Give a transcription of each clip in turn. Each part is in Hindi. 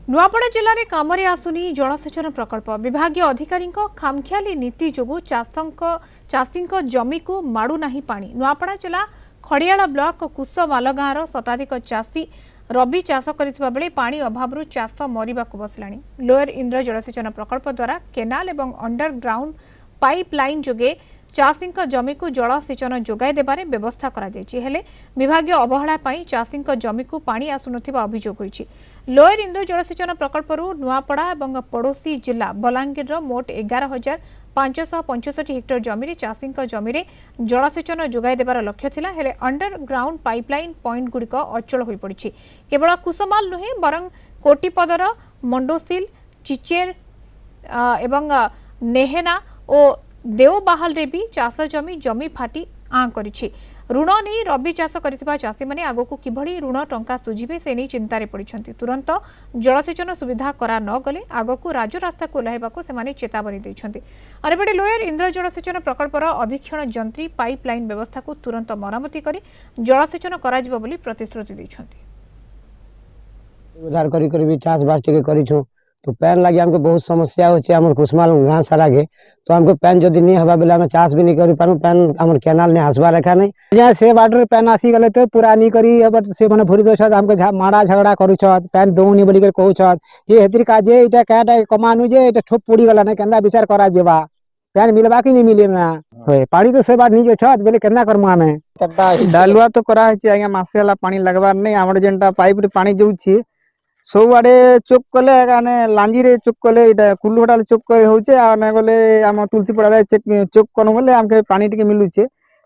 नुआपड़ा जिले में कामरे आसुनी जलसेचन प्रकल्प विभाग अधिकारी खामखियाली नीति जोगु चाषी जमी को माड़ू नहीं पानी। नुआपड़ा जिला खड़ियाला ब्लॉक कुसमाल गाँवर शताधिक चाषी रबी चाष करथिबा बेले पानी अभाव चाष मरिबाकु बसिलाणी। लोअर इंद्र जलसेचन प्रकल्प द्वारा केनाल एवं अंडरग्राउंड पाइपलाइन जोगे चाषी जमी को जलसेचन जोगाई देबारे व्यवस्था करा जायछि, हेले विभाग अवहेला पई चाषी जमी को पानी आसुनथिबा अभियोग होइछि। लोअर इंद्र जलसेचन प्रकल्परू नुआपड़ा और पड़ोशी जिला बलांगीर मोट 11,565 हेक्टर जमी चाषी जमी जलसेचन जोगाई देबार लक्ष्य थिला, हेले अंडरग्राउंड पाइपलाइन पॉइंट गुड़िक अचल हो पड़ी। केवल कुसमाल नुहे बरं कोटिपदर मंडोसिल चिचेर एवं नेहेना और देवबाहाल रे भी चाष जमी फाटी आं करिछि। ऋण नहीं रबी चाष करथिबा चाषी माने आगो किभଳି ऋण टंका सुझिबे से नहीं चिंतार पड़िछन्ति। तुरंत जलसेचन सुविधा करा न गले आगो राजरास्ता को ओह्लाइबाकू सेमाने चेतावनी दैछन्ति। अरेबेटे लोअर इंद्र जलसेचन प्रकल्पर अधीक्षण जंत्री पाइपलाइन व्यवस्था को तुरंत मरामती करी जलसेचन कराजिबो बोली प्रतिश्रुति दैछन्ति। उधार करी भी चाष बास टिके करिछु तो पैन लगे हमको बहुत समस्या होची। हमर कुसमाल गाँ सारा के तो हमको पैन जदि नहीं हवा बेला में चाष भी नहीं करी पानु। पैन हमर केनाल ने हसबा रखा नहीं यहाँ से बाटर पैन आसी गले तो पूरा नहीं करी अब से माने भूरी दोछ हमको मारा झगड़ा करू छत पैन दउनी बोली कर कहू छत जे हेतरी का जे इटा काटा कमानु जे इटा ठोप पड़ी गला नहीं केंदा विचार करा जेबा पैन मिलबा कि नहीं मिले ना होय पानी तो से बार नहीं जो छत बेले केंदा करमु हमें डालुआ तो करा है आज्ञा मासे वाला पानी लगवार नहीं हमर जेनटा पाइप रे पानी जोछि सब आड़े चोक कले लांजी रे चोक कले कुल्लुटा चोक होचे आ गले आम तुलसी पड़ा चोक कनु बोले हमके पानी टिके मिलुचे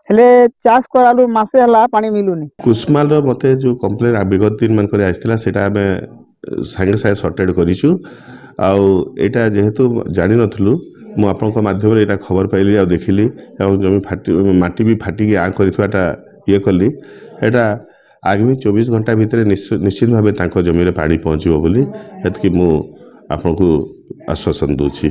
हेले चाष करालु मासे हला पानी मिलुनी। कुसमाल रो मते जो कंप्लेन विगत दिन मन करे आइसला सेटा हमें संगे संगे सॉर्टेड करिछु आ एटा जेहेतु जानि नथलु मु आपनक माध्यम रे एटा खबर पाइली आ देखिली एवं जमी फाटी माटी भी फाटी के आ करथवाटा ये कली एटा आगामी 24 घंटा भितर निश्चित भाव जमी पानी पहुँचो बोली एतकी मु आपको आश्वासन दूची।